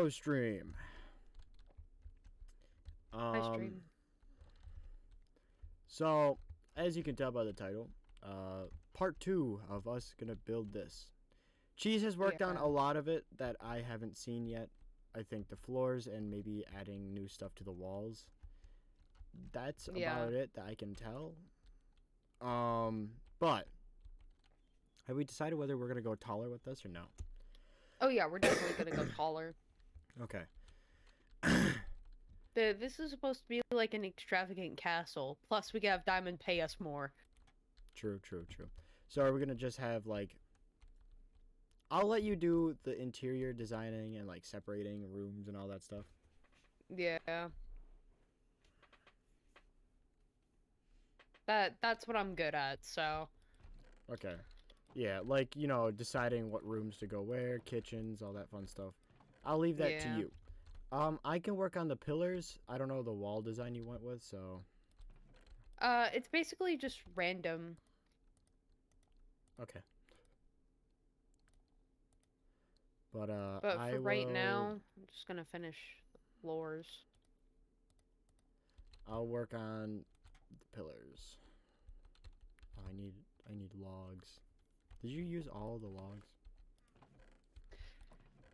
Hello, stream. Hi, stream. So, as you can tell by the title, part 2 of us gonna build this. Cheese has worked on Yeah. a lot of it that I haven't seen yet. I think the floors and maybe adding new stuff to the walls. That's Yeah. about it that I can tell. But have we decided whether we're gonna go taller with this or no? Oh, yeah, we're definitely gonna go taller. Okay. This is supposed to be like an extravagant castle. Plus, we can have Diamond pay us more. True. So are we gonna just have like? I'll let you do the interior designing and like separating rooms and all that stuff. Yeah. That's what I'm good at, so. Okay. Yeah, like, deciding what rooms to go where, kitchens, all that fun stuff. I'll leave that to Yeah. you. I can work on the pillars. I don't know the wall design you went with, so. It's basically just random. Okay. But, But I for right will. now, I'm just gonna finish the floors. I'll work on the pillars. I need logs. Did you use all the logs?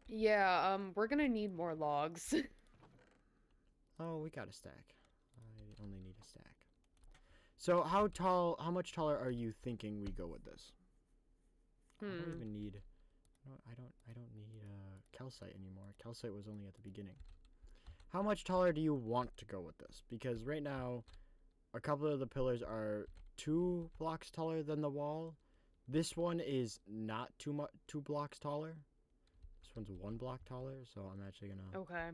Yeah, we're gonna need more logs. Oh, we got a stack. I only need a stack. So how much taller are you thinking we go with this? I don't even need. No, I don't need calcite anymore. Calcite was only at the beginning. How much taller do you want to go with this? Because right now, a couple of the pillars are 2 blocks taller than the wall. This one is not 2 blocks taller. This one's 1 block taller. So I'm actually gonna. Okay.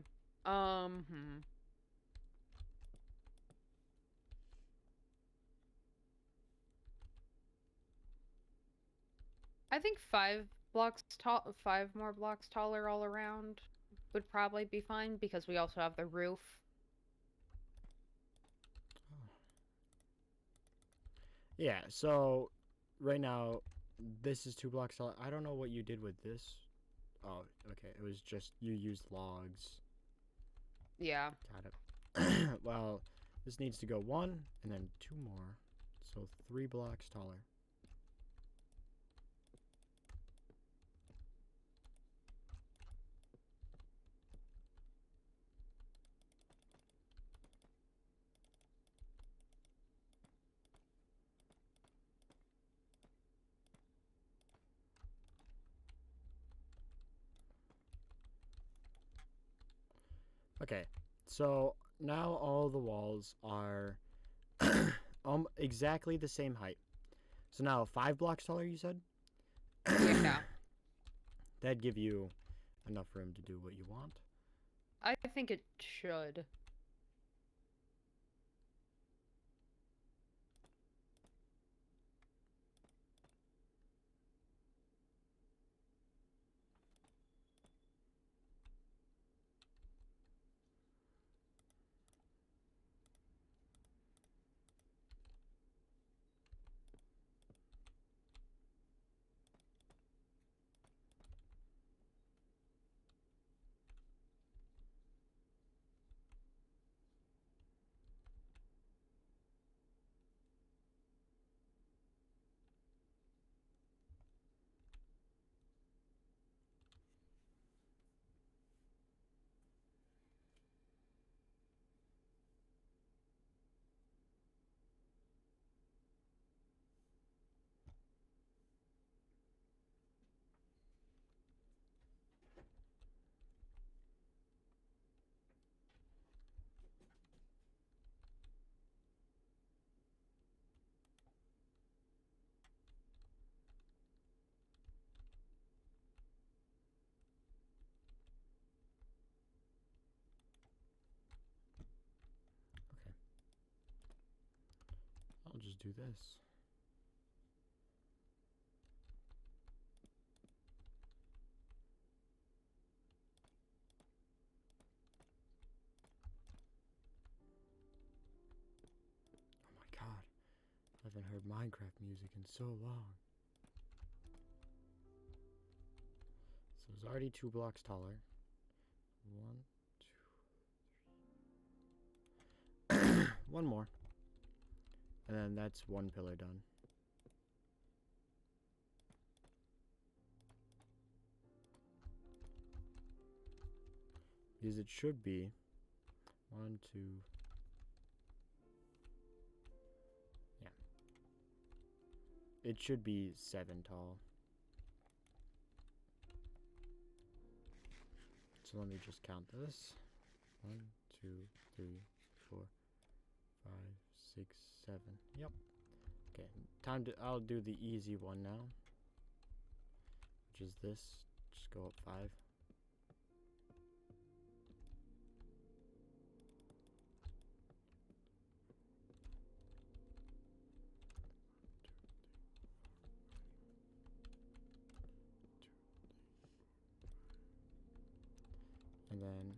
I think 5 more blocks taller all around would probably be fine because we also have the roof. Yeah. So right now, this is 2 blocks tall. I don't know what you did with this. Oh, okay. It was just you used logs. Yeah. Got it. Well, this needs to go 1 and then 2 more. So 3 blocks taller. Okay, so now all the walls are exactly the same height. So now 5 blocks taller, you said? Yeah. That'd give you enough room to do what you want. I think it should. Okay. I'll just do this. Oh my god. I haven't heard Minecraft music in so long. So it's already 2 blocks taller. 1, 2. One more. And then that's one pillar done. Because it should be 1, 2. Yeah. It should be 7 tall. So let me just count this. 1, 2, 3, 4, 5, 6, 7. Yep. Okay, time to. I'll do the easy one now, which is this. Just go up 5. And then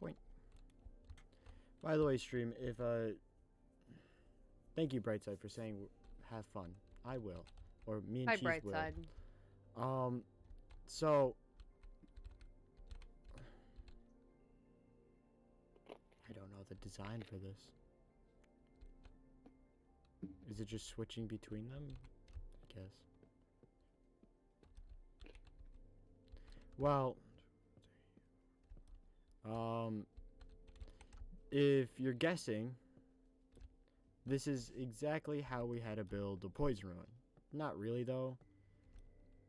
point. By the way, stream, if thank you Brightside for saying have fun. I will, or me and Hi, Cheese will. Brightside. So I don't know the design for this. Is it just switching between them? I guess. Well, if you're guessing, this is exactly how we had to build the poison ruin. Not really though,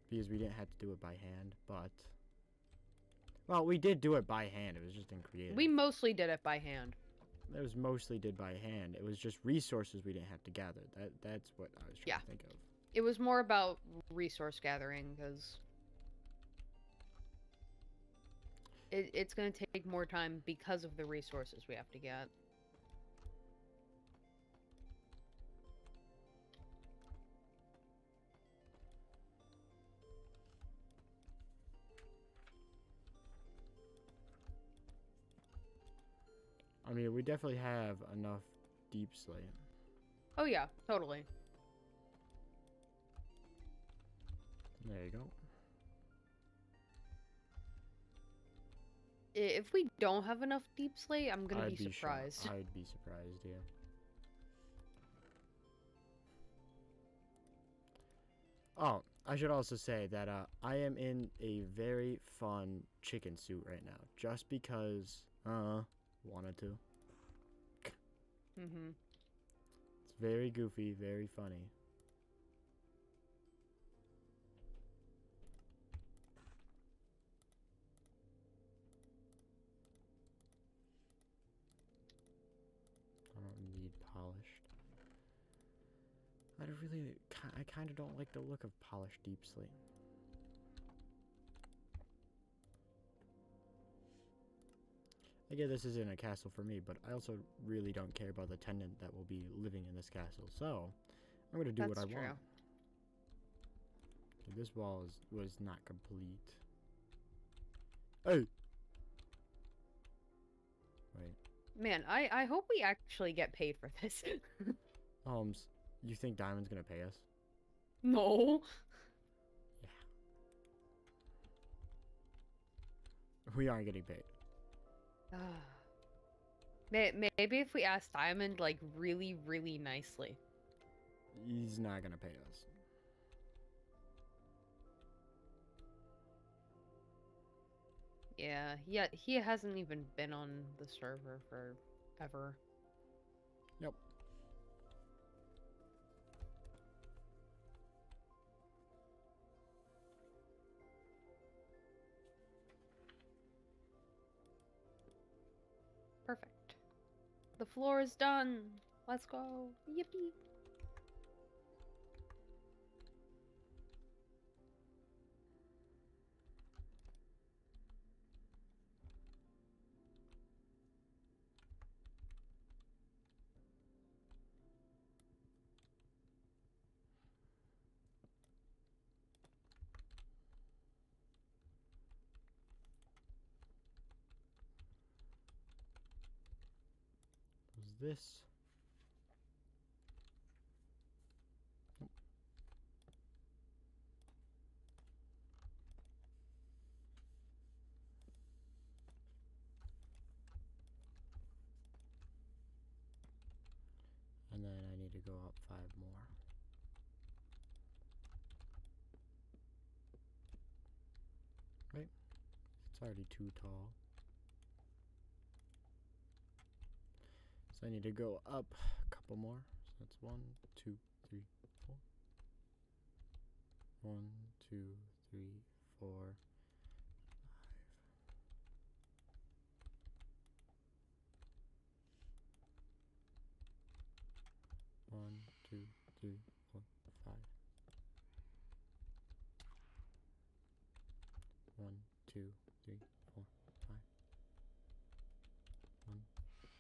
because we didn't have to do it by hand, but well, we did do it by hand. It was just in creative. We mostly did it by hand. It was mostly did by hand. It was just resources we didn't have to gather. That's what I was trying to think of. It was more about resource gathering, because it's going to take more time because of the resources we have to get. I mean, we definitely have enough deep slate. Oh yeah, totally. There you go. If we don't have enough deep slate, I'm gonna be surprised. I'd be surprised, yeah. Oh, I should also say that I am in a very fun chicken suit right now, just because wanted to. Mm-hmm. It's very goofy, very funny. I don't need polished. I kind of don't like the look of polished deep slate. I get this isn't a castle for me, but I also really don't care about the tenant that will be living in this castle. So, I'm going to do what I want. Okay, this wall was not complete. Hey! Wait. Man, I hope we actually get paid for this. Holmes, you think Diamond's going to pay us? No. Yeah. We aren't getting paid. Maybe if we ask Diamond, like, really, really nicely. He's not gonna pay us. Yeah, he hasn't even been on the server forever. Yep. Perfect. The floor is done. Let's go. Yippee. this. Nope. And then I need to go up 5 more. Right? It's already too tall. So I need to go up a couple more. So that's 1, 2, 3, 4. 1, 2, 3, 4, 5. 1, 2, 3, 4, 5. 1, 2, 3, 4, 5. 1,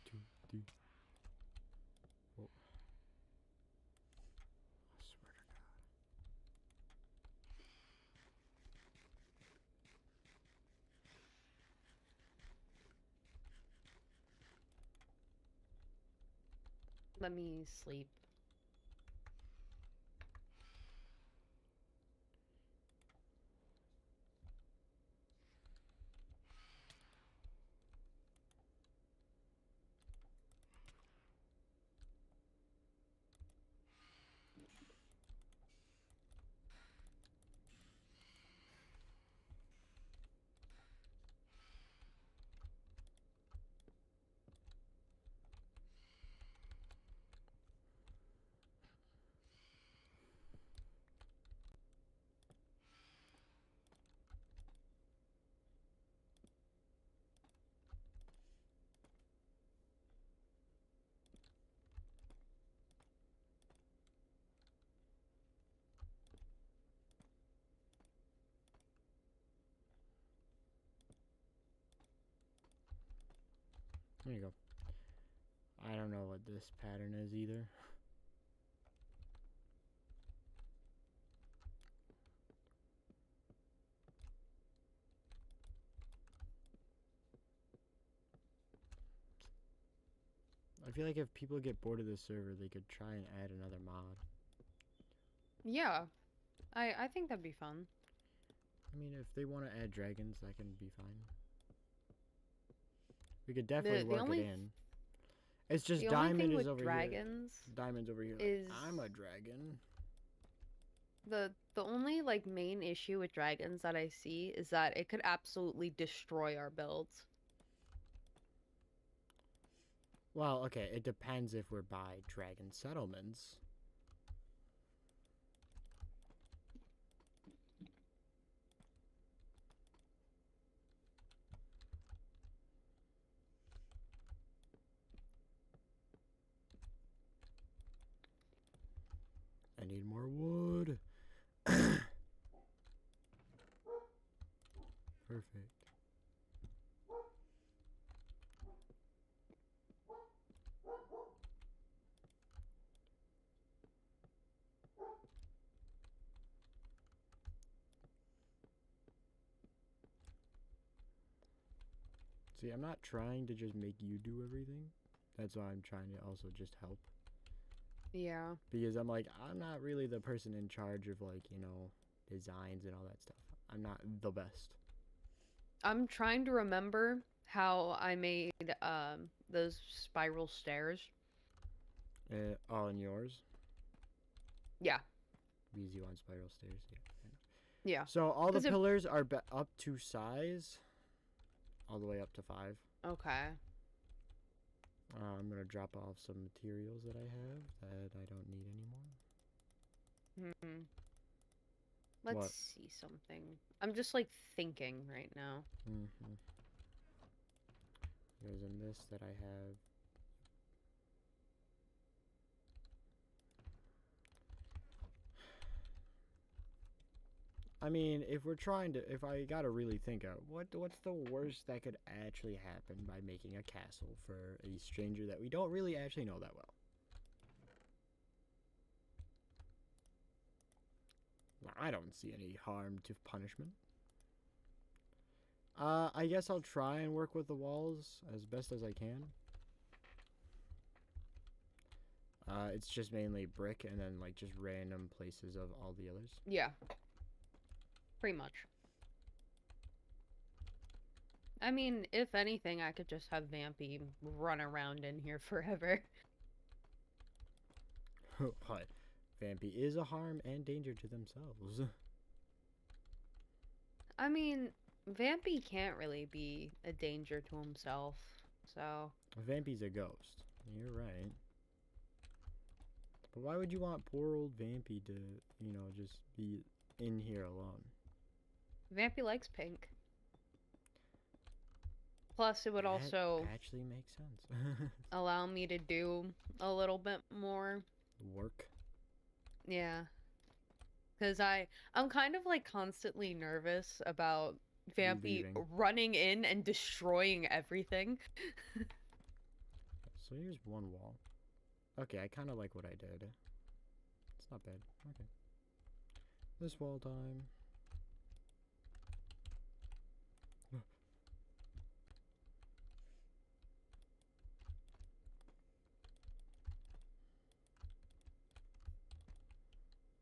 2, 3, 4. I swear to God. Let me sleep. There you go. I don't know what this pattern is either. I feel like if people get bored of this server, they could try and add another mod. Yeah. I think that'd be fun. I mean, if they want to add dragons, that can be fine. We could definitely work it in. It's just the only diamond thing is with over dragons here. Diamond's over here. Is like, I'm a dragon. the only like main issue with dragons that I see is that it could absolutely destroy our builds. Well, okay, it depends if we're by dragon settlements. I need more wood. Perfect. See, I'm not trying to just make you do everything. That's why I'm trying to also just help. Yeah. Because I'm like, I'm not really the person in charge of, like, you know, designs and all that stuff. I'm not the best. I'm trying to remember how I made those spiral stairs. All in yours? Yeah. Because you want spiral stairs? Yeah. Yeah. So all the pillars are up to size. All the way up to 5. Okay. I'm going to drop off some materials that I have that I don't need anymore. Let's see something. I'm just like thinking right now. There's a mist that I have. I mean, if I gotta really think of what's the worst that could actually happen by making a castle for a stranger that we don't really actually know that well? I don't see any harm to punishment. I guess I'll try and work with the walls as best as I can. It's just mainly brick and then like just random places of all the others. Yeah. Pretty much. I mean, if anything, I could just have Vampy run around in here forever. But Vampy is a harm and danger to themselves. I mean, Vampy can't really be a danger to himself, so... Vampy's a ghost. You're right. But why would you want poor old Vampy to, you know, just be in here alone? Vampy likes pink. Plus, it would That also actually makes sense. allow me to do a little bit more. Work. Yeah. Because I'm kind of like constantly nervous about Vampy Leaving. running in and destroying everything. So here's one wall. Okay, I kind of like what I did. It's not bad. Okay. This wall time.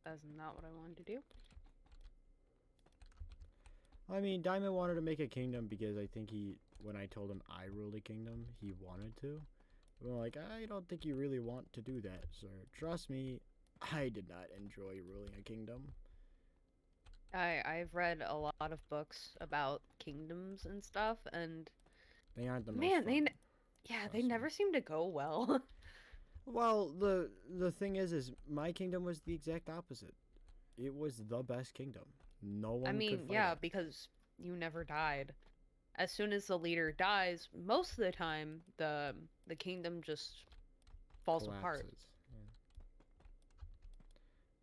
That's not what I wanted to do. I mean, Diamond wanted to make a kingdom because I think when I told him I ruled a kingdom, he wanted to. But I'm like, I don't think you really want to do that, sir. Trust me, I did not enjoy ruling a kingdom. I've read a lot of books about kingdoms and stuff, and They aren't the most man, fun. they never seem to go well. Well, the thing is my kingdom was the exact opposite. It was the best kingdom. No one I mean, could fight yeah, it. because you never died. As soon as the leader dies, most of the time the kingdom just falls apart. Collapses.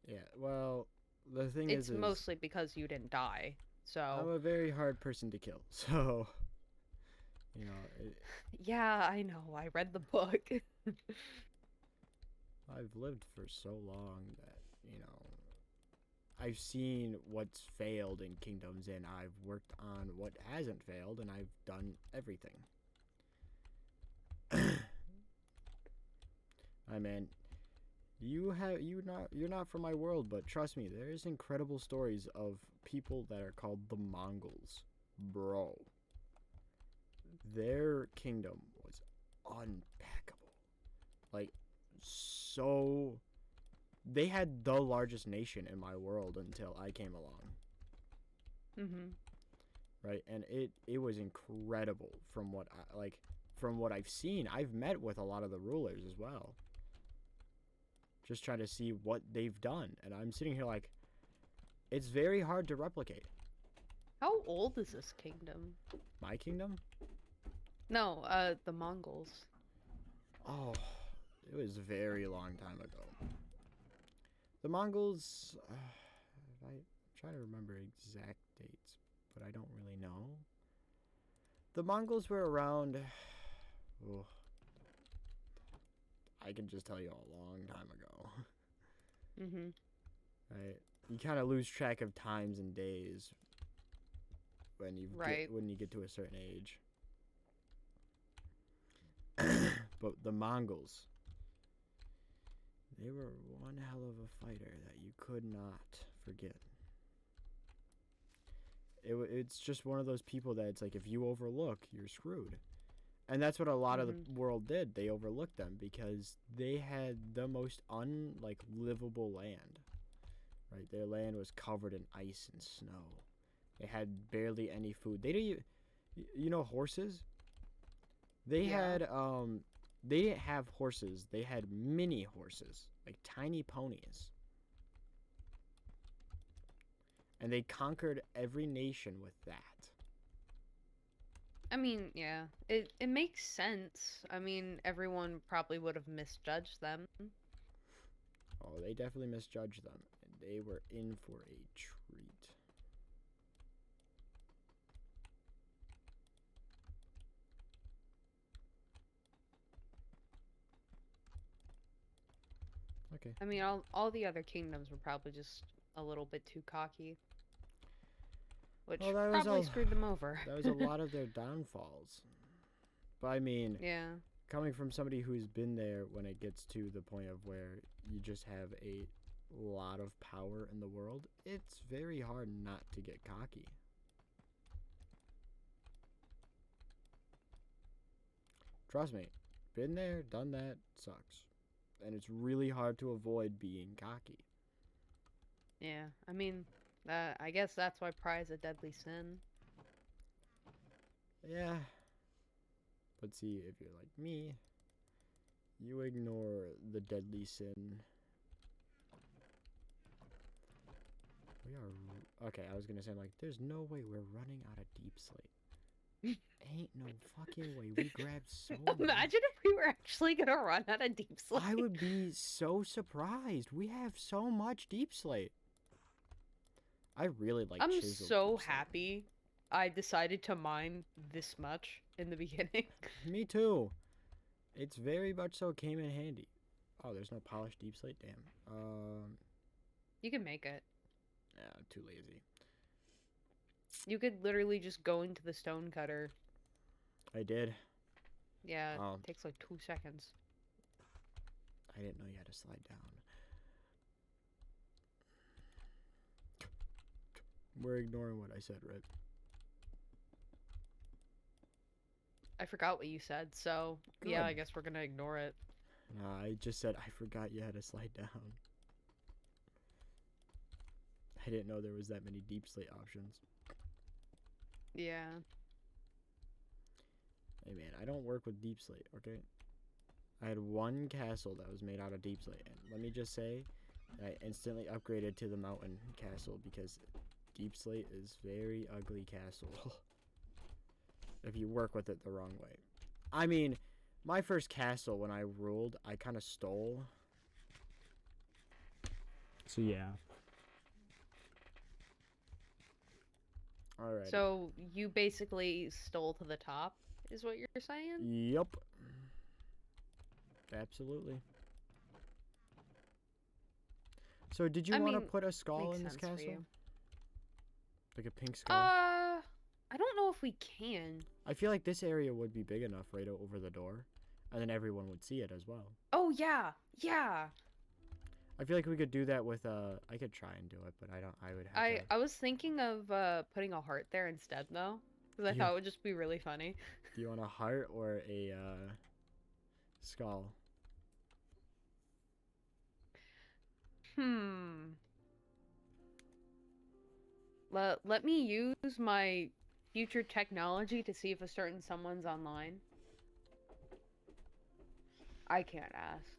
Yeah. Well, the thing It's is mostly because you didn't die. So I'm a very hard person to kill. So, you know, yeah, I know. I read the book. I've lived for so long that, you know, I've seen what's failed in kingdoms and I've worked on what hasn't failed and I've done everything. I mean, you're not from my world, but trust me, there's incredible stories of people that are called the Mongols. Bro. Their kingdom was unpackable. Like, so they had the largest nation in my world until I came along. Right? And it was incredible from what I've seen. I've met with a lot of the rulers as well. Just trying to see what they've done, and I'm sitting here like it's very hard to replicate. How old is this kingdom? My kingdom? No, the Mongols. Oh, it was a very long time ago. The Mongols, I'm trying to remember exact dates, but I don't really know. The Mongols were around, oh, I can just tell you a long time ago. Right? You kind of lose track of times and days when you get to a certain age. But the Mongols, they were one hell of a fighter that you could not forget. It's just one of those people that it's like if you overlook, you're screwed. And that's what a lot of the world did. They overlooked them because they had the most livable land. Right? Their land was covered in ice and snow. They had barely any food. They didn't, you know, horses. They had they didn't have horses. They had mini horses, like tiny ponies. And they conquered every nation with that. I mean, yeah, it makes sense. I mean, everyone probably would have misjudged them. Oh, they definitely misjudged them. And they were in for a treat. Okay. I mean, all the other kingdoms were probably just a little bit too cocky. Which probably screwed them over. That was a lot of their downfalls. But I mean, yeah. coming from somebody who's been there, when it gets to the point of where you just have a lot of power in the world, it's very hard not to get cocky. Trust me, been there, done that, sucks. And it's really hard to avoid being cocky. Yeah, I mean, I guess that's why pride is a deadly sin. Yeah. But see, if you're like me, you ignore the deadly sin. We are... Okay, I was gonna say, like, there's no way we're running out of deep slate. Ain't no fucking way. We grabbed so much. Imagine if we were actually gonna run out of deep slate. I would be so surprised. We have so much deep slate. I really like I'm chiseled so deep slate. happy I decided to mine this much in the beginning. Me too. It's very much so came in handy. Oh, there's no polished deep slate? Damn. You can make it. Yeah, I'm too lazy. You could literally just go into the stone cutter. I did. Yeah, it takes like 2 seconds. I didn't know you had to slide down. We're ignoring what I said, right? I forgot what you said, so Good. yeah, I guess we're gonna ignore it. Nah, I just said I forgot you had to slide down. I didn't know there was that many deep slate options. Yeah. Hey man, I don't work with deep slate, okay? I had one castle that was made out of deep slate, and let me just say, I instantly upgraded to the mountain castle because deep slate is very ugly castle. If you work with it the wrong way. I mean, my first castle when I ruled, I kind of stole. So yeah. Alright. So you basically stole to the top, is what you're saying? Yep. Absolutely. So did you want to put a skull in this castle? Like a pink skull? I don't know if we can. I feel like this area would be big enough right over the door, and then everyone would see it as well. Oh yeah, yeah. I feel like we could do that with I could try and do it, but I would have to... I was thinking of putting a heart there instead though, because I thought it would just be really funny. Do you want a heart or a skull? Let me use my future technology to see if a certain someone's online. I can't ask.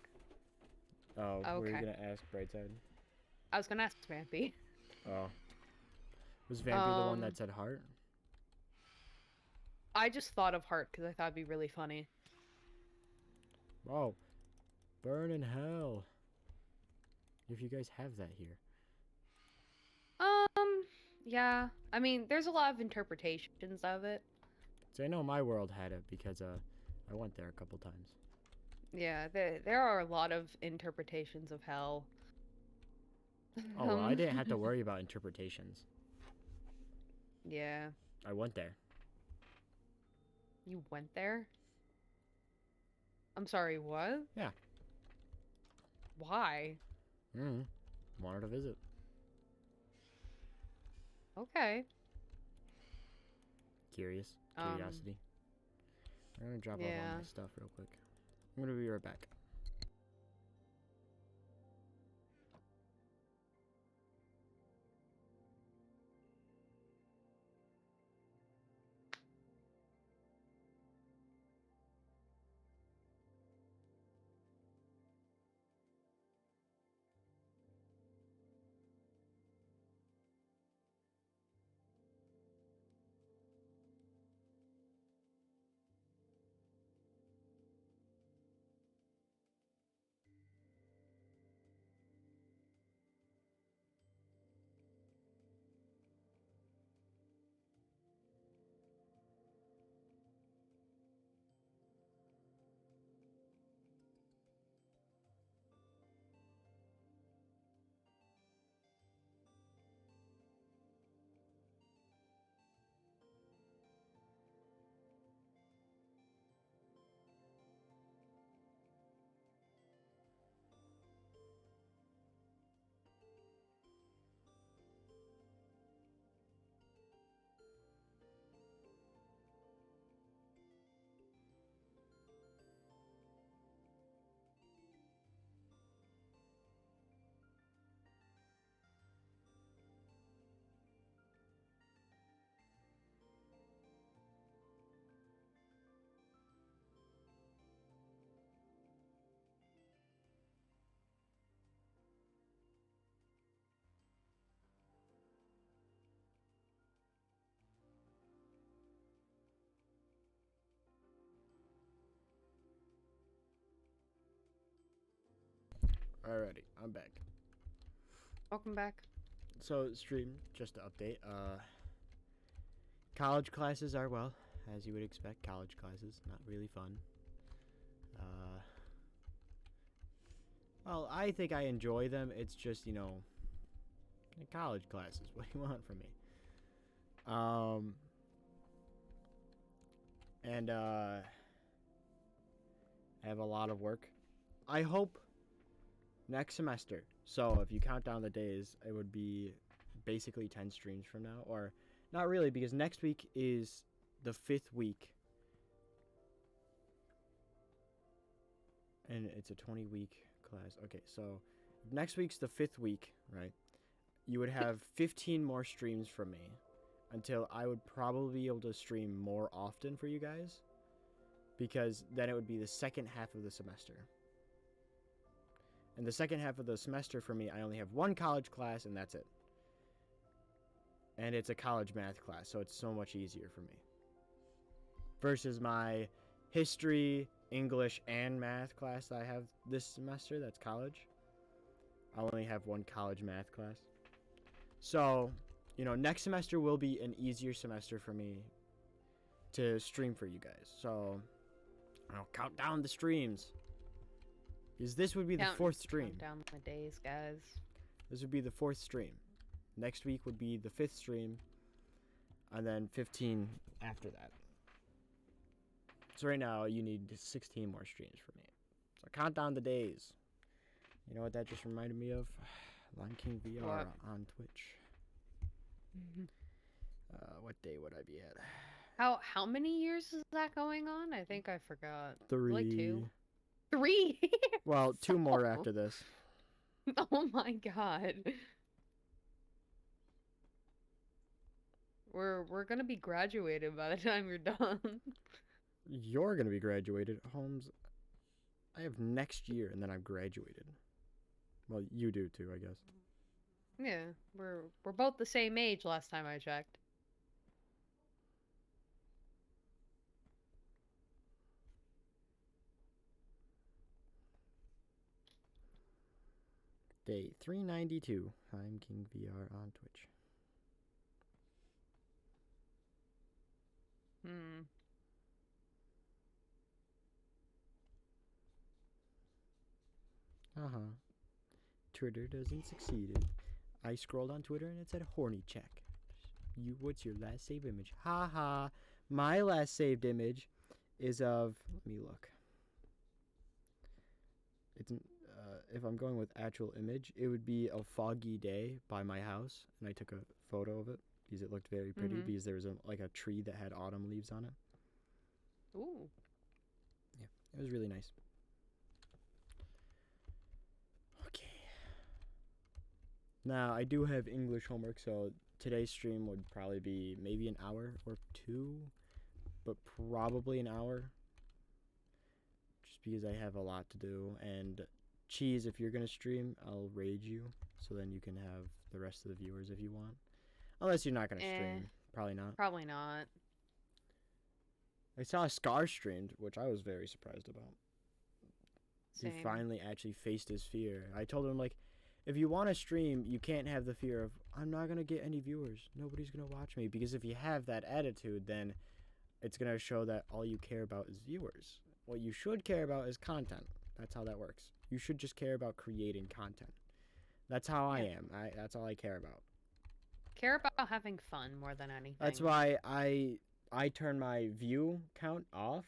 Oh, okay. Were you gonna ask Brightside? I was gonna ask Vampy. Oh. Was Vampy the one that said heart? I just thought of heart because I thought it'd be really funny. Oh. Burn in hell. If you guys have that here. Yeah. I mean, there's a lot of interpretations of it. So I know my world had it because I went there a couple times. Yeah, there are a lot of interpretations of hell. Oh, well, I didn't have to worry about interpretations. Yeah. I went there. You went there? I'm sorry, what? Yeah. Why? Wanted to visit. Okay. Curiosity. I'm gonna drop off all my stuff real quick. I'm gonna be right back. Alrighty, I'm back. Welcome back. So, stream, just to update, college classes are, well, as you would expect, college classes, not really fun. Well, I think I enjoy them. It's just, college classes. What do you want from me? And I have a lot of work. I hope next semester. So if you count down the days, it would be basically 10 streams from now. Or not really, because next week is the 5th week. And it's a 20-week class. Okay, so next week's the 5th week, right? You would have 15 more streams from me until I would probably be able to stream more often for you guys, because then it would be the second half of the semester. And the second half of the semester for me, I only have one college class, and that's it. And it's a college math class, so it's so much easier for me. Versus my history, English, and math class that I have this semester, that's college. I only have one college math class. So, next semester will be an easier semester for me to stream for you guys. So, I'll count down the streams. Because this would be the 4th stream. Count down the days, guys. This would be the 4th stream. Next week would be the 5th stream. And then 15 after that. So right now, you need 16 more streams for me. So count down the days. You know what that just reminded me of? Lion King VR what? On Twitch. What day would I be at? How many years is that going on? I think I forgot. 3. Like 2. 3 years? Well, 2 more after this. Oh my god. We're gonna be graduated by the time you're done. You're gonna be graduated, Holmes. I have next year, and then I'm graduated. Well, you do too, I guess. Yeah, we're both the same age last time I checked. Day 392. I'm King VR on Twitch. Twitter doesn't succeed. I scrolled on Twitter and it said horny check. What's your last saved image? Haha. My last saved image is of, let me look. It's if I'm going with actual image, it would be a foggy day by my house, and I took a photo of it because it looked very pretty, because there was a tree that had autumn leaves on it. Ooh. Yeah, it was really nice. Okay. Now, I do have English homework, so today's stream would probably be maybe an hour or 2, but probably an hour. Just because I have a lot to do. And Cheese, if you're going to stream, I'll raid you, so then you can have the rest of the viewers if you want. Unless you're not going to stream. Probably not. Probably not. I saw Scar streamed, which I was very surprised about. Same. He finally actually faced his fear. I told him, if you want to stream, you can't have the fear of, I'm not going to get any viewers. Nobody's going to watch me. Because if you have that attitude, then it's going to show that all you care about is viewers. What you should care about is content. That's how that works. You should just care about creating content. That's how I am. That's all I care about. Care about having fun more than anything. That's why I turn my view count off,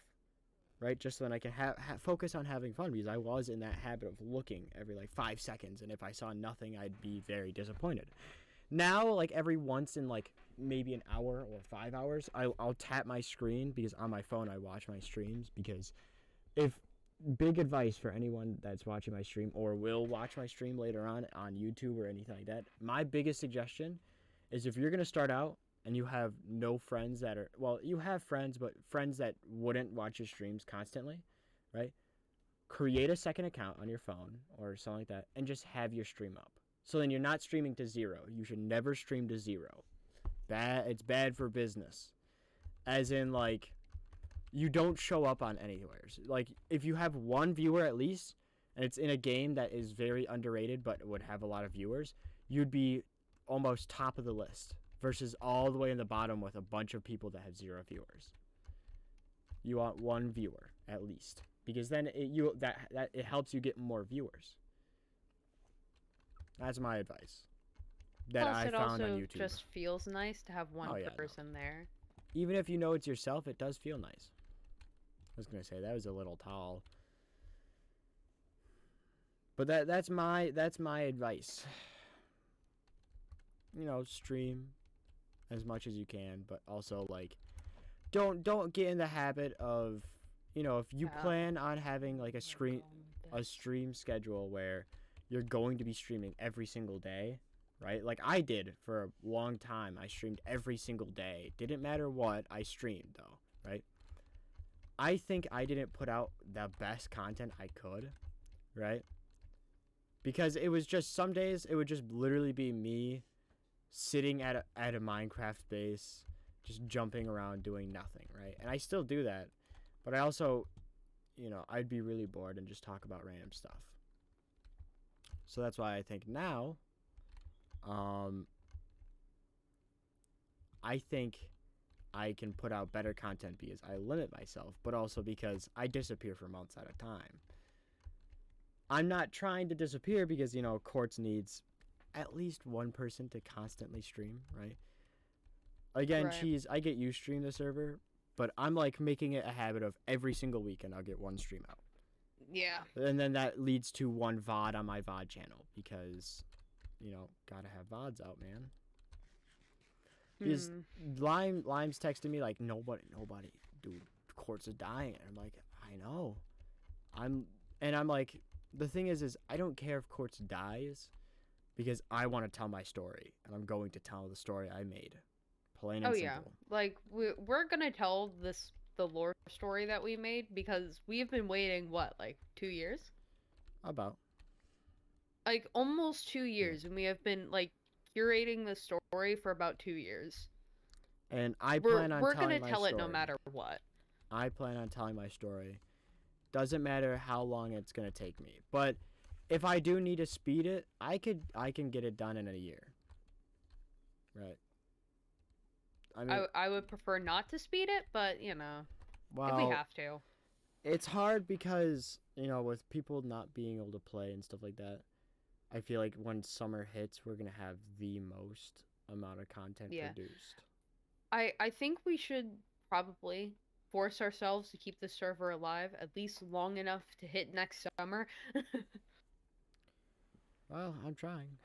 right? Just so that I can focus on having fun, because I was in that habit of looking every 5 seconds, and if I saw nothing, I'd be very disappointed. Now, every once in maybe an hour or 5 hours, I'll tap my screen, because on my phone I watch my streams. Because big advice for anyone that's watching my stream or will watch my stream later on YouTube or anything like that, my biggest suggestion is, if you're going to start out and you have no friends that are, well, you have friends, but friends that wouldn't watch your streams constantly, right? Create a second account on your phone or something like that, and just have your stream up. So then you're not streaming to 0. You should never stream to 0. It's bad for business. As in, you don't show up on anywhere. If you have one viewer at least, and it's in a game that is very underrated but would have a lot of viewers, you'd be almost top of the list versus all the way in the bottom with a bunch of people that have 0 viewers. You want 1 viewer at least, because then it helps you get more viewers. That's my advice that Plus, I it found on also YouTube. just feels nice to have one person there. Even if you know it's yourself, it does feel nice. I was gonna say that was a little tall, but that's my advice. You know, stream as much as you can, but also like don't get in the habit of, you know, if you plan on having like a stream schedule where you're going to be streaming every single day, right? Like I did for a long time. I streamed every single day. Didn't matter what, I streamed though, right? I think I didn't put out the best content I could, right? Because it was just some days it would just literally be me sitting at a Minecraft base, just jumping around doing nothing, right? And I still do that, but I also, you know, I'd be really bored and just talk about random stuff. So that's why I think now, I think I can put out better content because I limit myself, but also because I disappear for months at a time. I'm not trying to disappear because, you know, Quartz needs at least 1 person to constantly stream, right? Again, Cheese, I get you stream the server, but I'm like making it a habit of every single weekend I'll get 1 stream out. Yeah. And then that leads to 1 VOD on my VOD channel because, you know, gotta have VODs out, man. Because Lime's texting me like, nobody, dude, Quartz is dying. And I'm like, I know. I'm like, the thing is I don't care if Quartz dies because I want to tell my story, and I'm going to tell the story I made. Plain and simple. Yeah. Like, we're gonna tell the lore story that we made because we've been waiting, what, like 2 years? About. Like, almost 2 years, and we have been, like, curating the story for about 2 years. And I plan on telling my story. We're gonna tell it no matter what. I plan on telling my story. Doesn't matter how long it's gonna take me. But if I do need to speed it, I can get it done in a year. Right. I mean, I would prefer not to speed it, but, you know, well, if we have to. It's hard because, you know, with people not being able to play and stuff like that, I feel like when summer hits, we're going to have the most amount of content produced. I think we should probably force ourselves to keep the server alive at least long enough to hit next summer. Well, I'm trying.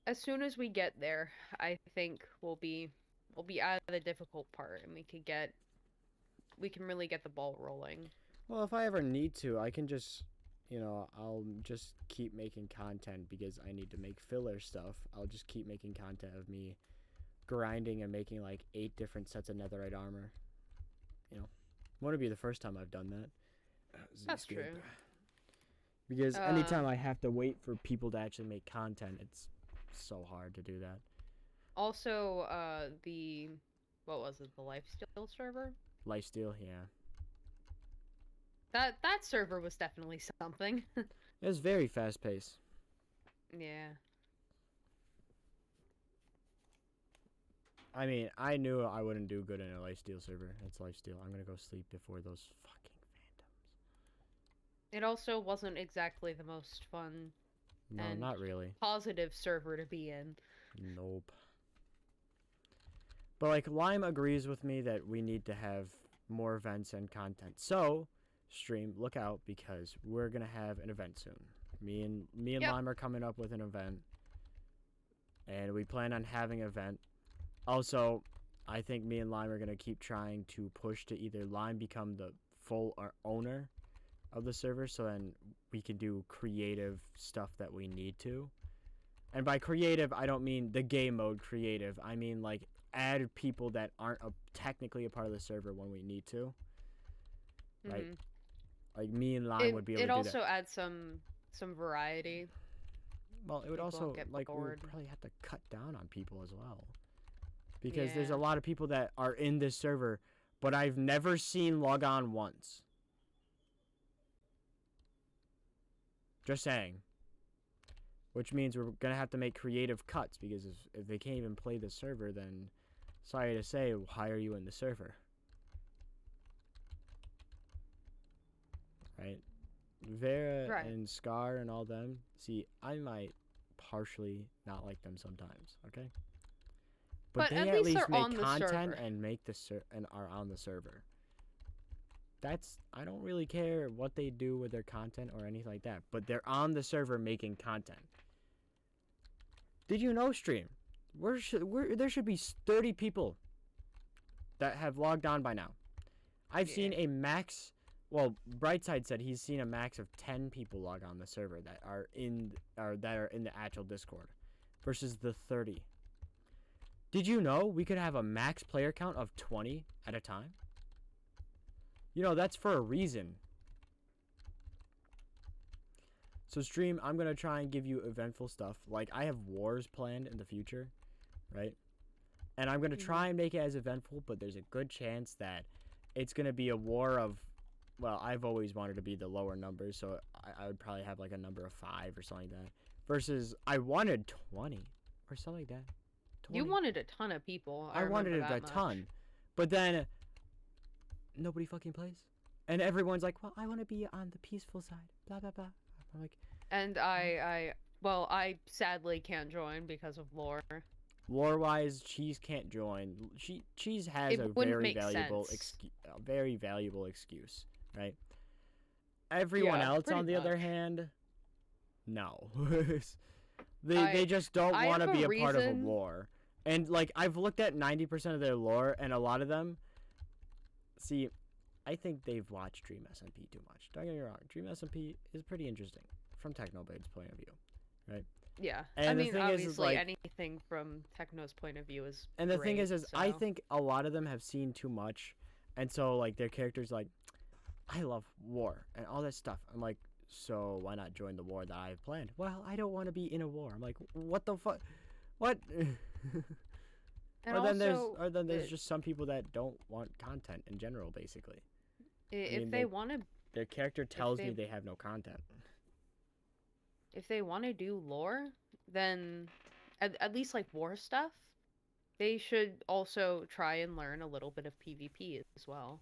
As soon as we get there, I think we'll be out of the difficult part, and we can really get the ball rolling. Well, if I ever need to, I can just, you know, I'll just keep making content because I need to make filler stuff. I'll just keep making content of me grinding and making like 8 different sets of netherite armor. You know, wouldn't be the first time I've done that. That's true. Because anytime I have to wait for people to actually make content, it's so hard to do that. Also, what was it? The Lifesteal server? Lifesteal, yeah. That server was definitely something. It was very fast paced. Yeah. I mean, I knew I wouldn't do good in a Lifesteal server. It's Lifesteal. I'm gonna go sleep before those fucking phantoms. It also wasn't exactly the most fun. No, not really. Positive server to be in. Nope. But like Lime agrees with me that we need to have more events and content. So, stream, look out because we're gonna have an event soon. Me and Lime are coming up with an event, and we plan on having an event. Also, I think me and Lime are gonna keep trying to push to either Lime become the full owner of the server, so then we can do creative stuff that we need to. And by creative, I don't mean the game mode creative. I mean like add people that aren't technically a part of the server when we need to. Right? Like me and Lime would be able to do that. It also adds some variety. Well, it would also like we would probably have to cut down on people as well. Because there's a lot of people that are in this server, but I've never seen log on once. Just saying. Which means we're going to have to make creative cuts, because if they can't even play the server, then sorry to say, why are you in the server? Right? Vera and Scar and all them, see, I might partially not like them sometimes, okay? But they at least make content and make and are on the server. I don't really care what they do with their content or anything like that, but they're on the server making content. Did you know, stream? There should be 30 people that have logged on by now. I've seen a max. Well, Brightside said he's seen a max of 10 people log on the server that are in the actual Discord, versus the 30. Did you know we could have a max player count of 20 at a time? You know, that's for a reason. So stream, I'm going to try and give you eventful stuff. Like, I have wars planned in the future, right? And I'm going to try and make it as eventful, but there's a good chance that it's going to be a war of, well, I've always wanted to be the lower numbers, so I would probably have like a number of 5 or something like that. Versus, I wanted 20 or something like that. 20. You wanted a ton of people. I wanted it a ton. But then, nobody fucking plays. And everyone's like, well, I want to be on the peaceful side. Blah, blah, blah. I'm like... And I sadly can't join because of lore. Lore-wise, Cheese can't join. Cheese has a very valuable excuse, right? Everyone else, on the other hand, no. They just don't want to be a part of a war. And, like, I've looked at 90% of their lore, and a lot of them... See, I think they've watched Dream SMP too much. Don't get me wrong. Dream SMP is pretty interesting from Technoblade's point of view, right? Yeah. And I mean, the thing obviously, is, like, anything from Techno's point of view is And the great, thing is so. I think a lot of them have seen too much, and so, like, their characters, like, I love war and all that stuff. I'm like, so why not join the war that I've planned? Well, I don't want to be in a war. I'm like, what the fuck? What? And or then there's just some people that don't want content in general, basically. If they want to... Their character tells me they have no content. If they want to do lore, then at least, like, war stuff, they should also try and learn a little bit of PvP as well.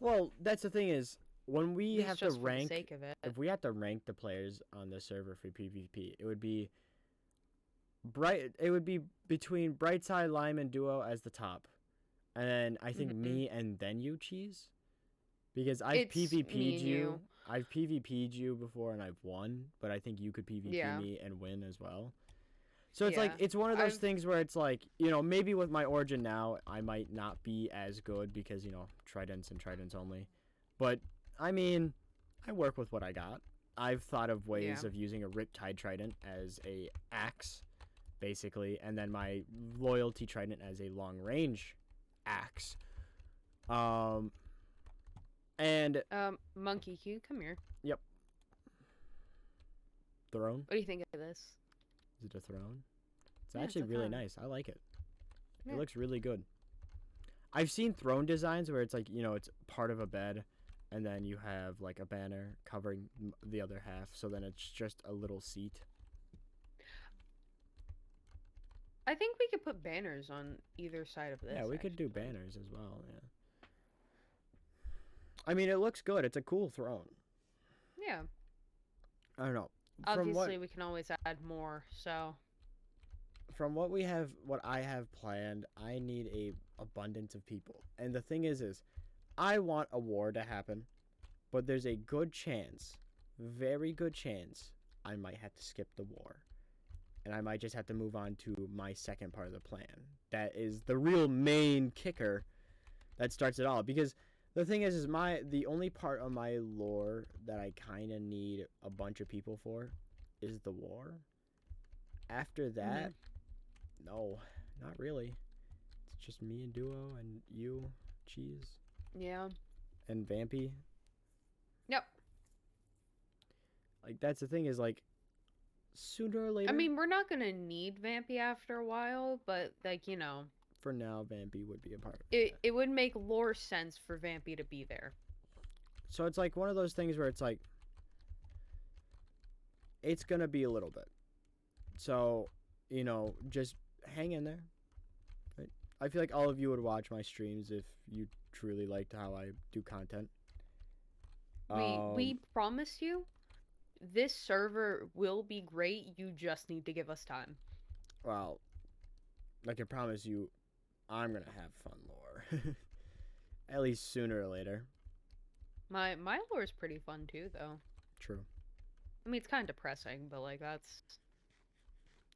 Well, that's the thing is, when we have to rank... For the sake of it. If we have to rank the players on the server for PvP, it would be... It would be between Brightside, Lime, and Duo as the top. And then I think me and then you, Cheese. Because I've PvP'd you. I've PvP'd you before and I've won. But I think you could PvP me and win as well. So it's like, it's one of those things where it's like, you know, maybe with my Origin now, I might not be as good because, you know, Tridents and Tridents only. But, I mean, I work with what I got. I've thought of ways of using a Riptide Trident as a axe, basically, and then my Loyalty Trident as a long-range axe. Monkey Q, come here. Yep. Throne? What do you think of this? Is it a throne? It's actually really nice. I like it. Yeah. It looks really good. I've seen throne designs where it's like, you know, it's part of a bed, and then you have like a banner covering the other half, so then it's just a little seat. I think we could put banners on either side of this. Yeah, we could do banners as well, yeah. I mean, it looks good. It's a cool throne. Yeah. I don't know. Obviously, we can always add more, so... From what I have planned, I need a abundance of people. And the thing is I want a war to happen, but there's a good chance, very good chance, I might have to skip the war. And I might just have to move on to my second part of the plan. That is the real main kicker that starts it all. Because the thing is the only part of my lore that I kind of need a bunch of people for is the war. After that, no, not really. It's just me and Duo and you, Cheese. Yeah. And Vampy. Yep. Like, that's the thing is, like, sooner or later... I mean, we're not going to need Vampy after a while, but, like, you know... For now, Vampy would be a part of it. It would make lore sense for Vampy to be there. So it's, like, one of those things where it's, like... it's gonna be a little bit. So, you know, just hang in there. Right? I feel like all of you would watch my streams if you truly liked how I do content. We promise you, this server will be great. You just need to give us time. Well, I can promise you, I'm gonna have fun lore. At least sooner or later. My lore is pretty fun too, though. True. I mean, it's kind of depressing, but like that's.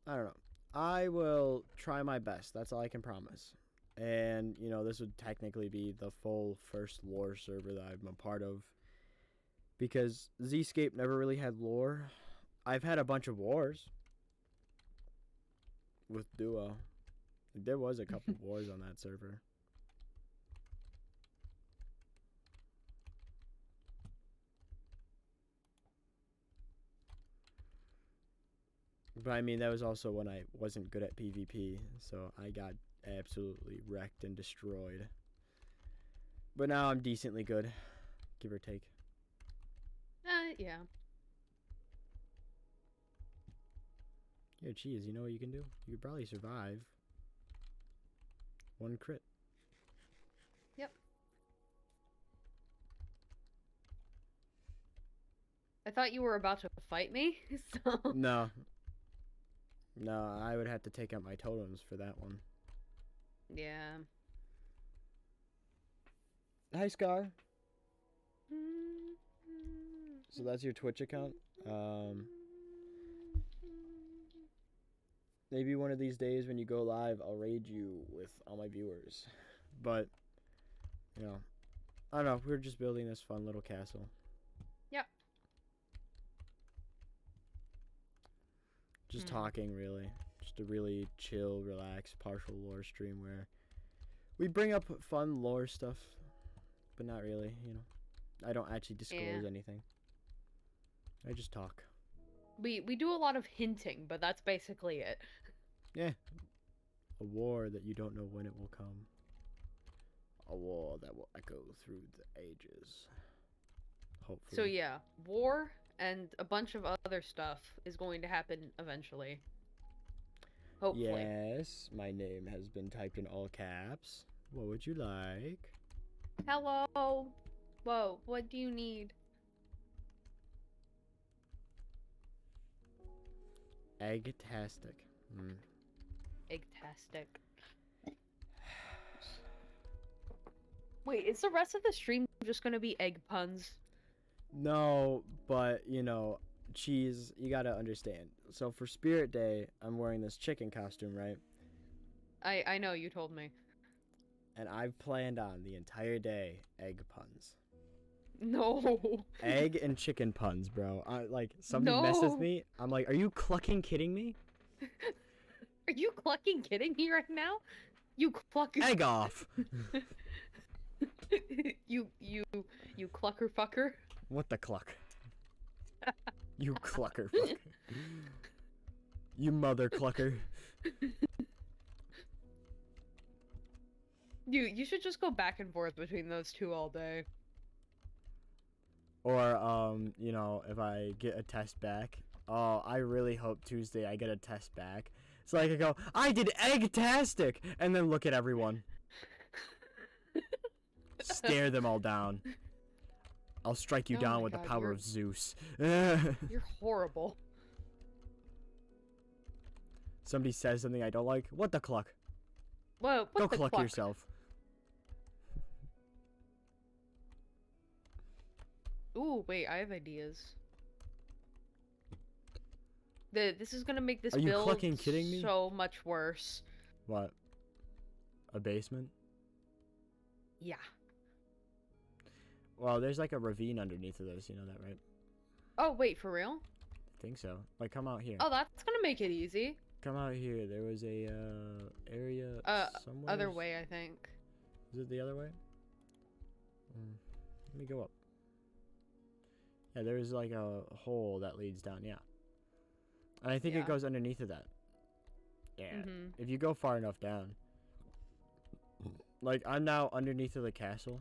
I don't know. I will try my best. That's all I can promise. And you know, this would technically be the full first lore server that I'm a part of. Because Zscape never really had lore. I've had a bunch of wars with Duo. There was a couple wars on that server. But I mean, that was also when I wasn't good at PvP, so I got absolutely wrecked and destroyed. But now I'm decently good, give or take. Yeah. Here, cheese, you know what you can do? You could probably survive one crit. Yep. I thought you were about to fight me, so... No. No, I would have to take out my totems for that one. Yeah. Hi, Scar. So that's your Twitch account? Maybe one of these days when you go live, I'll raid you with all my viewers. But, you know, I don't know. We're just building this fun little castle. Yep. Just talking, really. Just a really chill, relaxed, partial lore stream where we bring up fun lore stuff, but not really, you know. I don't actually disclose anything. I just talk. We do a lot of hinting, but that's basically it. Yeah. A war that you don't know when it will come. A war that will echo through the ages. Hopefully. So yeah, war and a bunch of other stuff is going to happen eventually. Hopefully. Yes, my name has been typed in all caps. What would you like? Hello. Whoa, what do you need? Egg-tastic. Egg-tastic. Wait, is the rest of the stream just gonna be egg puns? No, but, you know, cheese, you gotta understand. So for Spirit Day, I'm wearing this chicken costume, right? I know, you told me. And I've planned on the entire day egg puns. No. Egg and chicken puns, bro. Like, somebody messes with me, I'm like, are you clucking kidding me? Are you clucking kidding me right now? You cluck. Egg off! you clucker fucker. What the cluck? You clucker fucker. You mother clucker. You should just go back and forth between those two all day. Or, you know, if I get a test back, oh, I really hope Tuesday I get a test back. So I could go, I did egg-tastic! And then look at everyone. Stare them all down. I'll strike you down with the power of Zeus. You're horrible. Somebody says something I don't like. What the cluck? Whoa, Go cluck yourself. Ooh, wait, I have ideas. This is gonna make this Are you build clucking kidding me? so much worse. What? A basement? Yeah. Well, there's like a ravine underneath of this, you know that, right? Oh, wait, for real? I think so. Like, come out here. Oh, that's gonna make it easy. Come out here. There was a, area somewhere. Other way, I think. Is it the other way? Let me go up. Yeah, there's like a hole that leads down, yeah. And I think it goes underneath of that. Yeah. If you go far enough down. Like, I'm now underneath of the castle.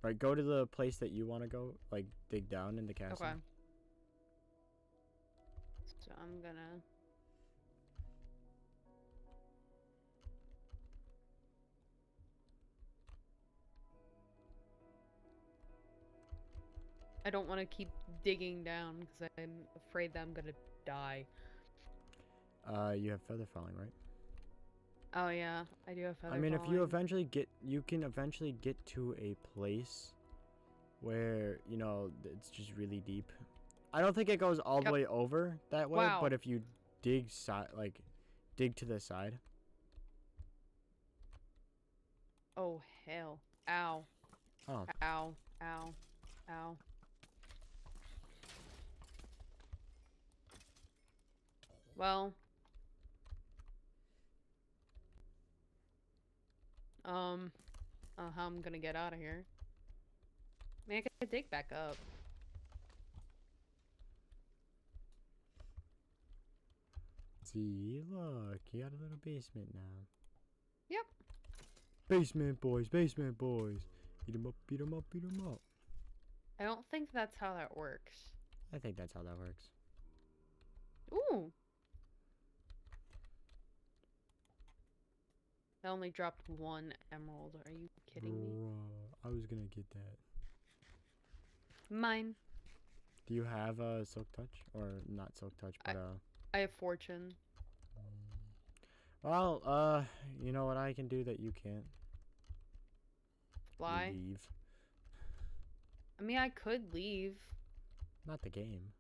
Right, go to the place that you want to go. Like, dig down in the castle. Okay. So I'm gonna... I don't want to keep digging down because I'm afraid that I'm gonna die. You have feather falling, right? Oh yeah, I do have feather I mean, if you falling. you can eventually get to a place where, you know, it's just really deep. I don't think it goes all the way over that way, Wow. but if you dig dig to the side. Oh hell. Ow. Oh. Ow. Ow. Ow. Well. How I'm gonna get out of here. I mean, I could dig back up. See, look, you got a little basement now. Yep. Basement boys, basement boys. Eat 'em up, beat 'em up, beat 'em up. I don't think that's how that works. I think that's how that works. Ooh. I only dropped 1 emerald. Are you kidding me? Bruh, I was gonna get that. Mine. Do you have a silk touch? Or not silk touch, but I have fortune. Well, you know what I can do that you can't? Fly. Leave. I mean, I could leave. Not the game.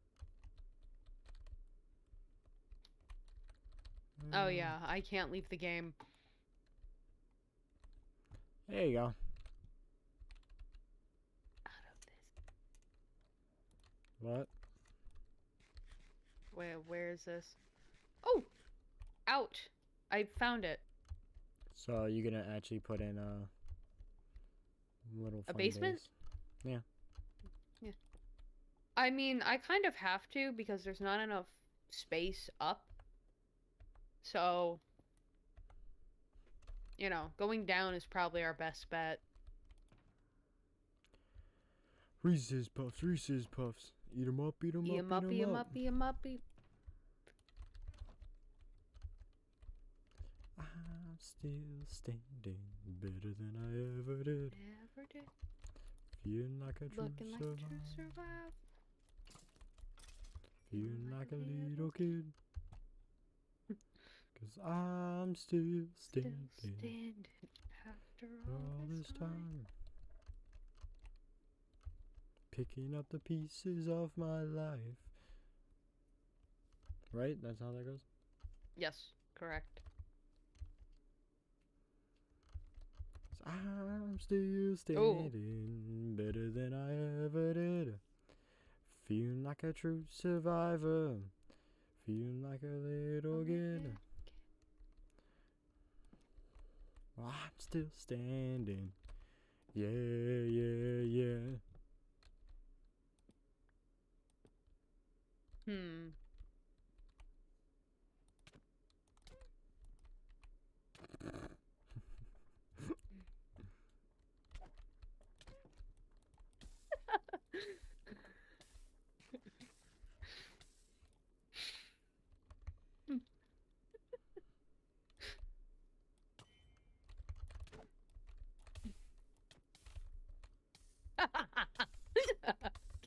Oh yeah, I can't leave the game. There you go. Out of this. What? Where is this? Oh! Ouch! I found it. So you're gonna actually put in a little A fun basement? base? Yeah. Yeah. I mean, I kind of have to because there's not enough space up. So, you know, going down is probably our best bet. Reese's Puffs, Reese's Puffs. Eat 'em up, eat 'em up, eat 'em up. Eat 'em up, eat 'em up, I'm still standing better than I ever did. Ever did. Feeling like a true Looking like a true survivor. Feeling like a little kid. 'Cause I'm still standing. After all this time. Picking up the pieces of my life. Right? That's how that goes? Yes, correct. 'Cause I'm still standing better than I ever did. Feeling like a true survivor. Feeling like a little kid. I'm still standing. Yeah, yeah, yeah.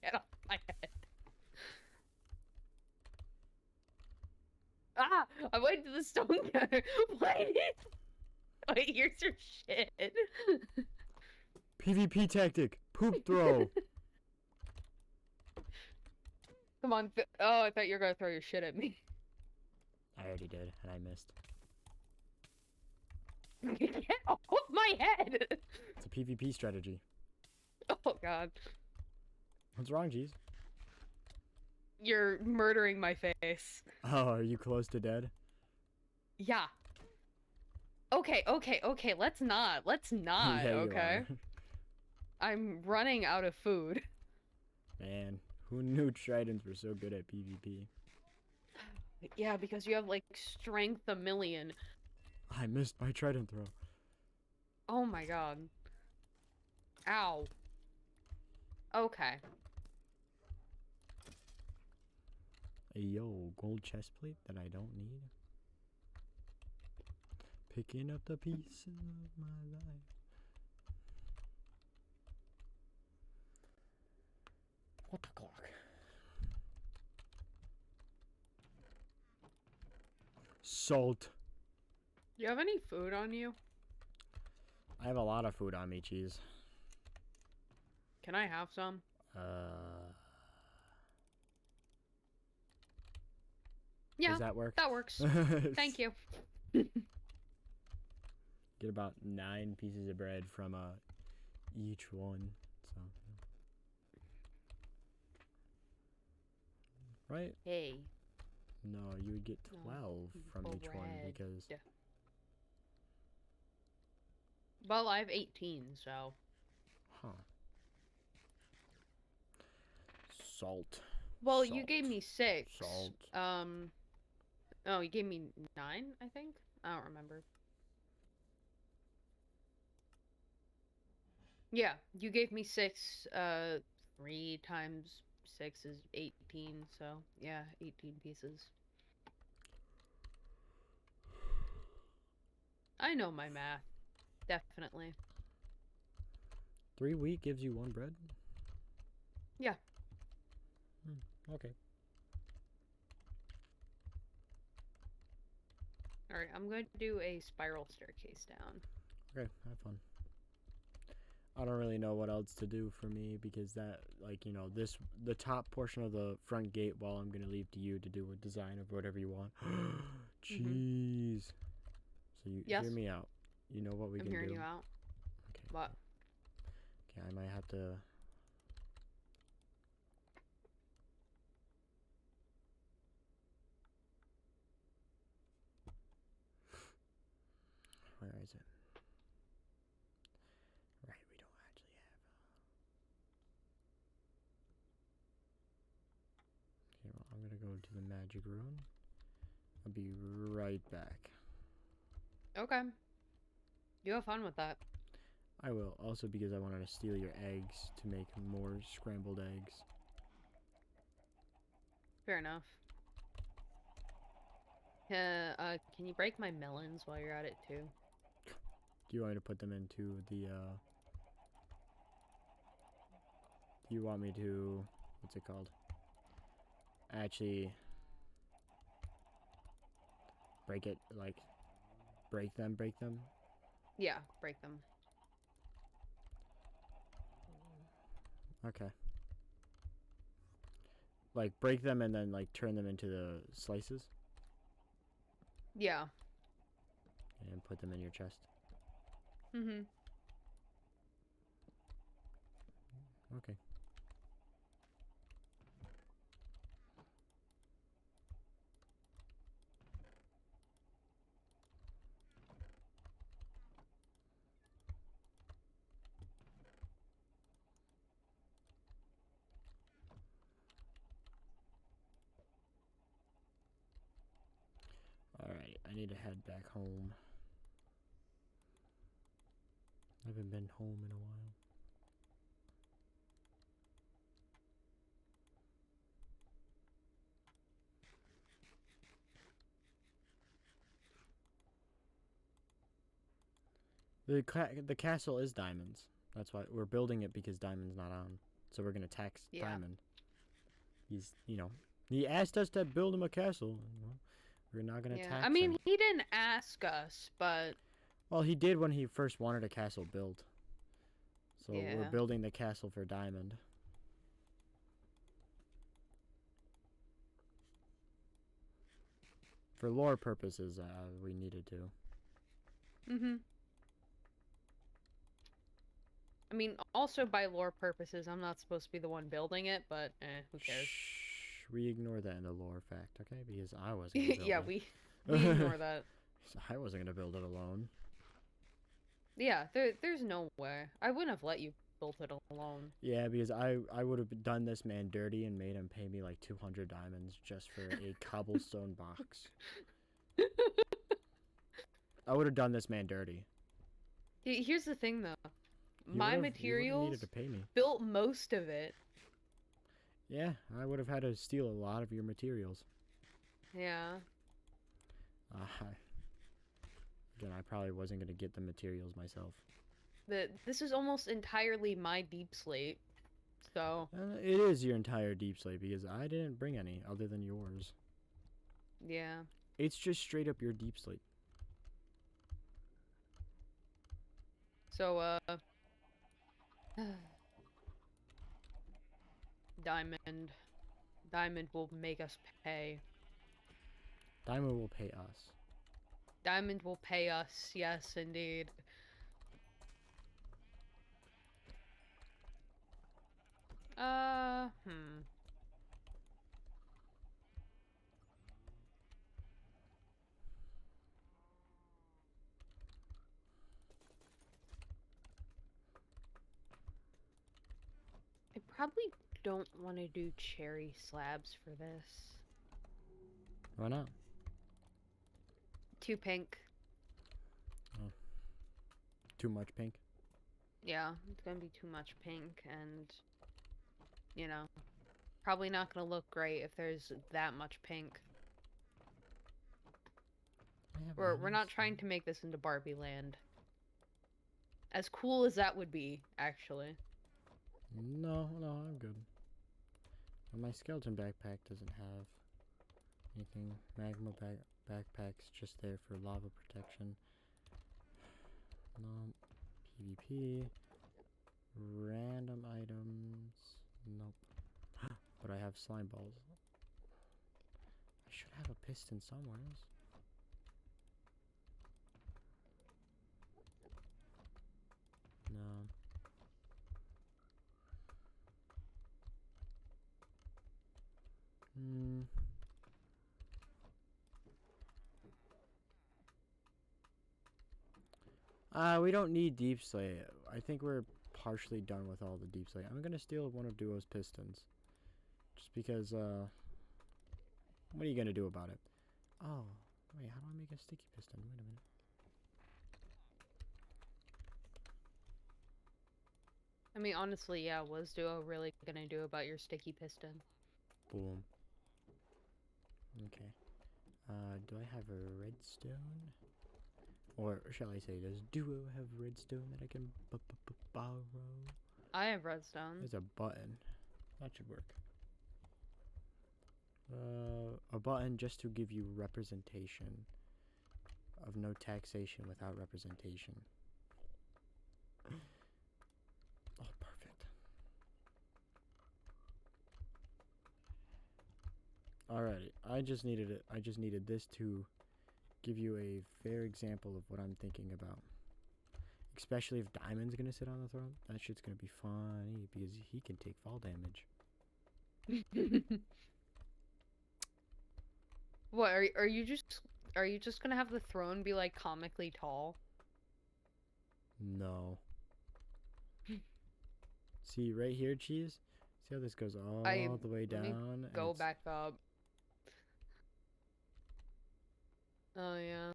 Get off my head. Ah! I went to the stone cutter. Wait! Wait, here's your shit. PvP tactic. Poop throw. Come on. Oh, I thought you were gonna throw your shit at me. I already did, and I missed. Get off my head! It's a PvP strategy. Oh, God. What's wrong, Jeez? You're murdering my face. Oh, are you close to dead? Yeah. Okay, let's not. Yeah, okay? I'm running out of food. Man, who knew tridents were so good at PvP? Yeah, because you have, like, strength 1,000,000. I missed my trident throw. Oh my god. Ow. Okay. Yo, gold chest plate that I don't need. Picking up the pieces of my life. What the clock? Salt. Do you have any food on you? I have a lot of food on me, cheese. Can I have some? Yeah, does that work? That works. Thank you. Get about 9 pieces of bread from each one. So, right? Hey. No, you would get 12 from each one bread. because. Well, I have 18, so. Huh. Salt. Well, Salt. you gave me 6. Salt. Oh, you gave me 9, I think? I don't remember. Yeah, you gave me 6. 3 times 6 is 18, so yeah, 18 pieces. I know my math. Definitely. 3 wheat gives you 1 bread? Yeah. Okay. Alright, I'm going to do a spiral staircase down. Okay, have fun. I don't really know what else to do for me because that, like, you know, the top portion of the front gate wall I'm going to leave to you to do a design of whatever you want. Jeez. So you hear me out. You know what we can do. I'm hearing you out. Okay. What? Okay, I might have to... Where is it? Right, we don't actually have... Okay, well, I'm going to go to the magic room. I'll be right back. Okay. You have fun with that. I will, also because I wanted to steal your eggs to make more scrambled eggs. Fair enough. Can you break my melons while you're at it too? Do you want me to put them into the, do you want me to, what's it called? Actually, break it, like, break them? Yeah, break them. Okay. Like, break them and then, like, turn them into the slices? Yeah. And put them in your chest? Mm-hmm. Okay. Alright, I need to head back home. I haven't been home in a while. The castle is diamonds. That's why we're building it because diamond's not on. So we're gonna tax diamond. He's, you know, he asked us to build him a castle. We're not gonna tax him. I mean, he didn't ask us, but... Well, he did when he first wanted a castle built. So we're building the castle for diamond. For lore purposes, we needed to. Mm-hmm. I mean, also by lore purposes, I'm not supposed to be the one building it, but who cares? Shh, we ignore that in the lore fact, okay? Because I wasn't gonna build yeah, it. we ignore that. I wasn't gonna build it alone. Yeah, there's no way. I wouldn't have let you build it alone. Yeah, because I would have done this man dirty and made him pay me like 200 diamonds just for a cobblestone box. I would have done this man dirty. Here's the thing, though. My materials needed to pay me. built most of it. Yeah, I would have had to steal a lot of your materials. Yeah. Uh, again, I probably wasn't going to get the materials myself. This is almost entirely my deep slate. So. It is your entire deep slate because I didn't bring any other than yours. Yeah. It's just straight up your deep slate. So, Diamond. Diamond will make us pay. Diamond will pay us. Diamond will pay us, yes, indeed. Hmm. I probably don't want to do cherry slabs for this. Why not? Too pink. Oh. Too much pink? Yeah, it's gonna be too much pink, and, you know, probably not gonna look great if there's that much pink. We're not trying to make this into Barbie Land. As cool as that would be, actually. No, I'm good. My skeleton backpack doesn't have anything. Magma backpack's just there for lava protection. No. PvP. Random items. Nope. But I have slime balls. I should have a piston somewhere. No. We don't need deep slate. I think we're partially done with all the deep slate. I'm gonna steal one of Duo's pistons. Just because, what are you gonna do about it? Oh, wait, how do I make a sticky piston? Wait a minute. I mean, honestly, yeah, what's Duo really gonna do about your sticky piston? Boom. Okay. Do I have a redstone? Or shall I say, does Duo have redstone that I can borrow? I have redstone. There's a button. That should work. A button just to give you representation of no taxation without representation. Oh, perfect. Alrighty, I just needed it. I just needed this to give you a fair example of what I'm thinking about. Especially if Diamond's gonna sit on the throne. That shit's gonna be funny because he can take fall damage. What are you just gonna have the throne be like comically tall? No. See right here, cheese. See how this goes all the way down. Go back up. Oh yeah.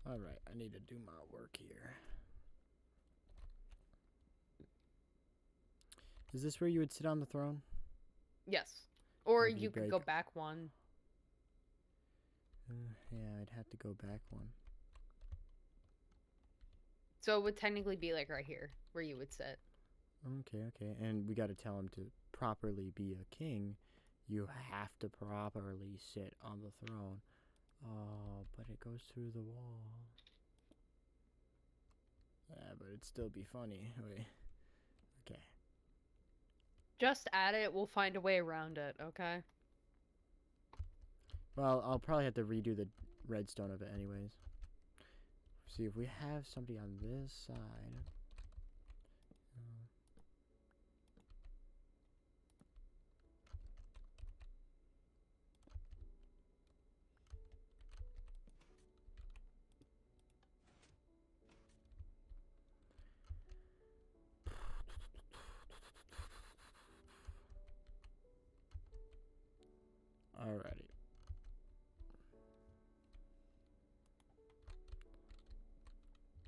All right, I need to do my work here. Is this where you would sit on the throne? Yes. Or you could go back one. Yeah, I'd have to go back one. So it would technically be like right here, where you would sit. Okay. And we got to tell him to properly be a king. You have to properly sit on the throne. Oh, but it goes through the wall. Yeah, but it'd still be funny. Wait. Okay. Just add it, we'll find a way around it, okay? Well, I'll probably have to redo the redstone of it anyways. See if we have somebody on this side. Alrighty.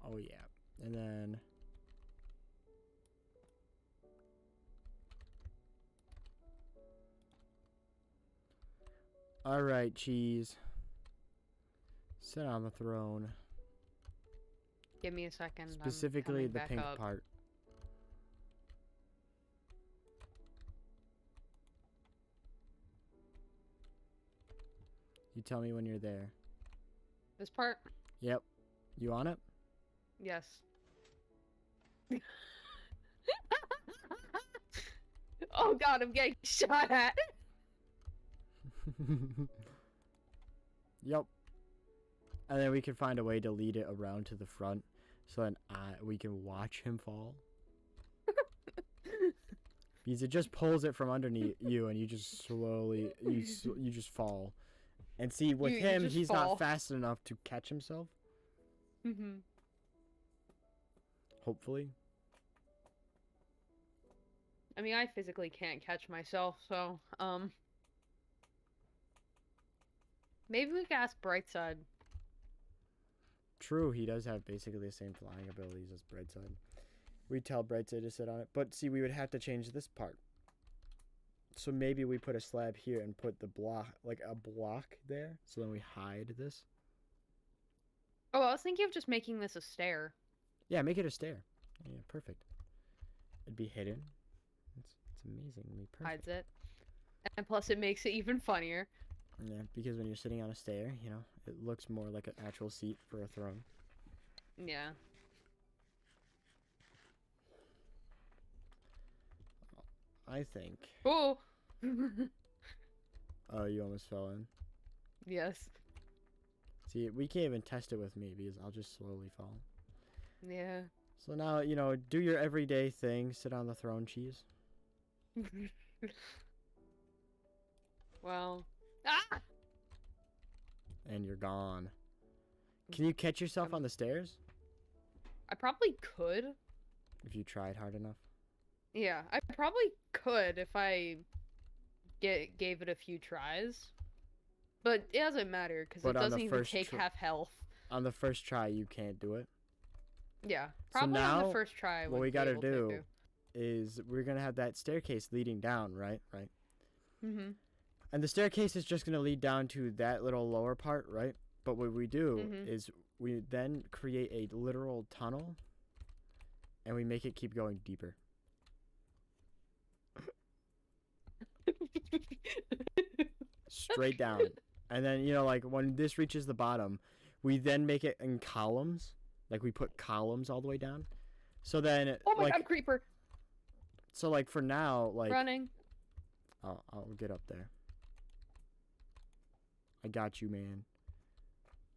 Oh yeah. And then All right, cheese. Sit on the throne. Give me a second. Specifically I'm the back pink up. part. You tell me when you're there. This part? Yep. You on it? Yes. Oh god, I'm getting shot at. Yep. And then we can find a way to lead it around to the front, so then we can watch him fall. Because it just pulls it from underneath you, and you just slowly you just fall. And see, with him, he's fall. not fast enough to catch himself. Mm-hmm. Hopefully. I mean, I physically can't catch myself, so maybe we can ask Brightside. True, he does have basically the same flying abilities as Brightside. We tell Brightside to sit on it, but see, we would have to change this part. So maybe we put a slab here and put the block, like a block there, so then we hide this. Oh, I was thinking of just making this a stair. Yeah, make it a stair. Yeah, perfect. It'd be hidden. It's amazingly perfect. Hides it. And plus it makes it even funnier. Yeah, because when you're sitting on a stair, you know, it looks more like an actual seat for a throne. Yeah. I think. Oh! Oh, you almost fell in. Yes. See, we can't even test it with me because I'll just slowly fall. Yeah. So now, you know, do your everyday thing. Sit on the throne, cheese. Well. Ah! And you're gone. Can you catch yourself on the stairs? I probably could. If you tried hard enough. Yeah, I probably could if I gave it a few tries. But it doesn't matter, because it doesn't even take half health. On the first try, you can't do it. Yeah, probably so now, on the first try. What we gotta do is we're gonna have that staircase leading down, right? Right. Mm-hmm. And the staircase is just gonna lead down to that little lower part, right? But what we do is we then create a literal tunnel, and we make it keep going deeper. Straight down. And then, you know, like when this reaches the bottom, we then make it in columns. Like we put columns all the way down. So then oh my god, creeper. So like for now, like running. I'll get up there. I got you, man.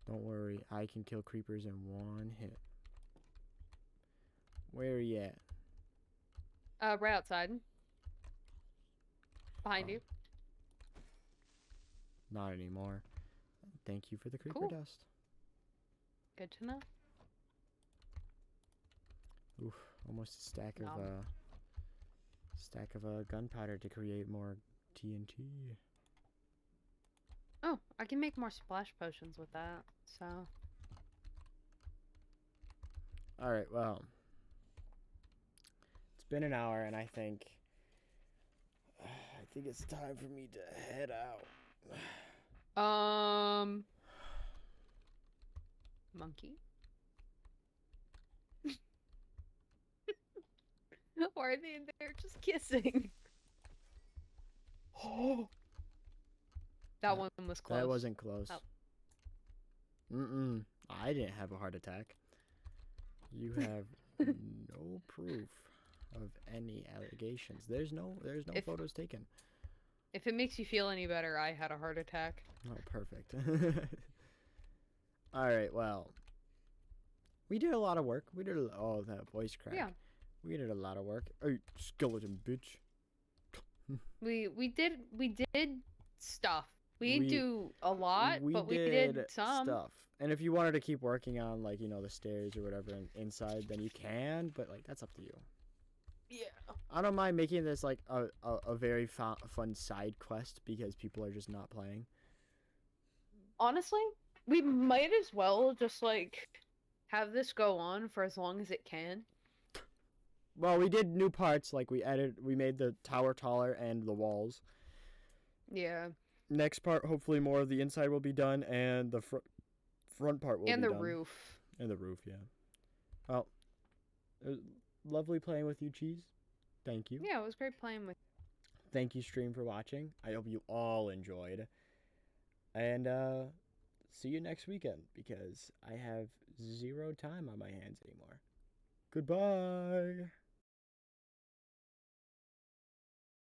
Don't worry, I can kill creepers in one hit. Where are you at? Right outside. Behind you. Not anymore. Thank you for the creeper dust. Good to know. Oof, almost a stack of gunpowder to create more TNT. Oh, I can make more splash potions with that. So. All right, well. It's been an hour and I think it's time for me to head out. Monkey? Why are they in there just kissing? Oh, that one was close. That wasn't close. Oh. I didn't have a heart attack. You have no proof of any allegations. There's no photos taken. If it makes you feel any better, I had a heart attack. Oh, perfect. All right, well, we did a lot of work. Oh, that voice crack. Yeah. We did a lot of work. Hey, skeleton bitch. We did stuff. We didn't do a lot, but we did some stuff. And if you wanted to keep working on, like, you know, the stairs or whatever inside, then you can, but like that's up to you. Yeah. I don't mind making this like a very fun side quest because people are just not playing. Honestly, we might as well just like have this go on for as long as it can. Well, we did new parts, like we made the tower taller and the walls. Yeah. next part, hopefully more of the inside will be done, and the front part will be And the done. roof. And the roof, yeah. Well, it was lovely playing with you, Cheese. Thank you. Yeah, it was great playing with you. Thank you, stream, for watching. I hope you all enjoyed. And see you next weekend, because I have 0 time on my hands anymore. Goodbye.